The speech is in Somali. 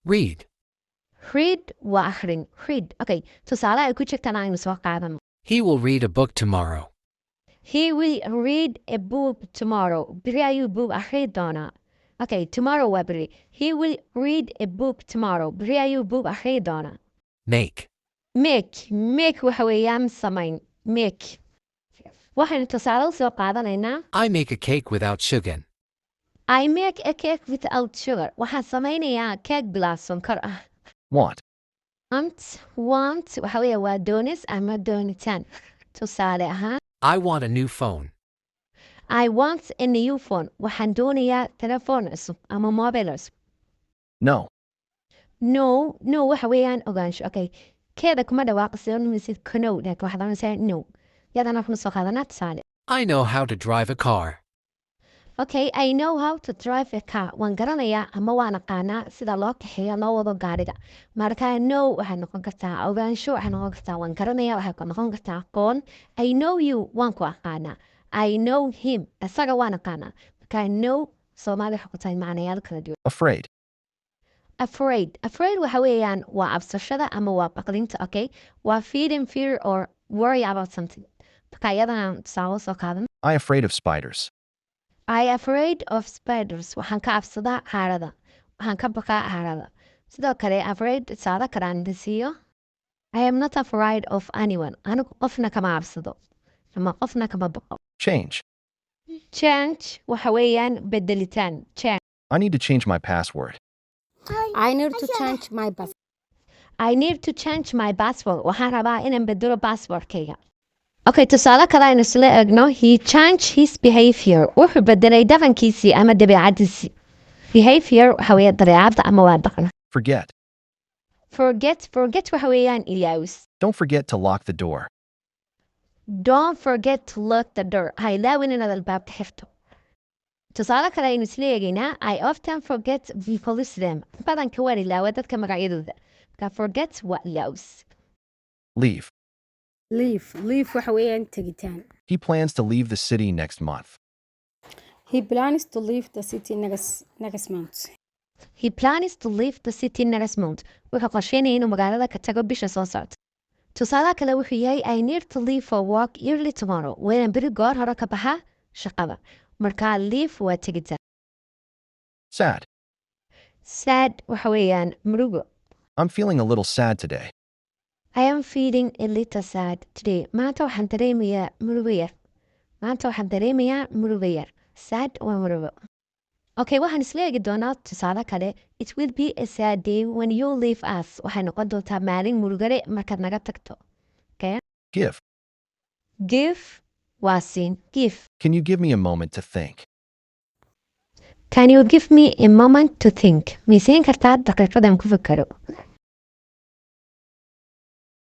Read. Read waa akhrin. Read. Okay. Tusaale ay ku jirtaan aynu soo qaadano. He will read a book tomorrow. He will read a book tomorrow. Biri ayuu book akhri doonaa. Okay, tomorrow waa biri. He will read a book tomorrow. Biri ayuu book akhri doonaa. Make. Make waxa weeyaan samayn. Make. Waxaynu tusaale u soo qaadanaynaa. I make a cake without sugar. I make a cake without sugar. Waxaan samaynayaa cake bilaa sonkor ah. Want. Want waxa weeye waa doonis ama doonitaan. Tusaale ahaan. I want a new phone. I want a new phone. Waxaan doonayaa telefoon cusub ama mobile cusub. No. No waxa weeyaan ogaansho. Okay. Keeda kuma dhawaaqayso misid konow laakiin waxaad oranaysaa no. Yadana waxnu soo qaadanaa tusaale. I know how to drive a car. Okay, I know how to drive a car. Waan garanayaa ama waan aqaanaa sida loo kaxeeyo loo wado gaariga. Marka no waxay noqon kartaa ogaansho, waxay noqon kartaa waan garanayaa, waxay noqon kartaa aqoon. I know you waan ku aqaanaa. I know him. Isaga waan aqaanaa. Marka no Soomaali waxay ku tahay macnayaal kala duwan. Afraid. Afraid waxa weeyaan waa cabsashada ama waa baqdinta, okay? Waa feeling fear or worry about something. Marka iyadana tusaale soo qaadan. I afraid of spiders. I afraid of spiders. Waxaan ka cabsadaa haarada. Waxaan ka baqaa haarada. Sidoo kale afraid tusaale karaan dhisiyo. I am not afraid of anyone. Anigu qofna kama cabsado. Ama qofna kama baqo. Change. Change waxa weeyaan bedelitaan. Change. I need to change my password. I need to change my password. I need to change my password. Waxaan rabaa inaan bedelo passwordkayga. Okay, tusaale kale aynu isla eegno. He changed his behavior. Wuxuu bedelay dhaqankiisii ama dabeecadiisii. Behavior waxa weeye dabeecadda ama waa dhaqan. Forget. Forget waxa weeyaan ilaawis. Don't forget to lock the door. Don't forget to lock the door. Ha ilaawin inaad albaabka xirto. Tusaale kale aynu isla eegaynaa. I often forget people's name. Badanka waan ilaawa dadka magacyadooda. Marka forget waa ilaawis. Leave. Leave waxa weeyaan tegitaan. He plans to leave the city next month. He plans to leave the city next month. He plans to leave the city next month. Wuxuu qorsheynaya inuu magaalada ka tago bisha soo socota. Tusaale kale wuxuu yahay I need to leave for work early tomorrow. Waan biri goor hore ka baxa shaqada. Marka leave waa tegitaan. Sad. Sad waxa weeyaan murugo. I'm feeling a little sad today. I am feeling a little sad today. Maanta waxaan dareemayaa murugo yar. Sad waa murugo. Okay, waxaan isla eegi doonaa tusaale kale. It will be a sad day when you leave us. Waxay noqon doontaa maalin murugale markaad naga tagto. Okay? Give. Give waa siin. Give. Can you give me a moment to think? Can you give me a moment to think? Ma siin kartaa daqiiqadan ku fikiro?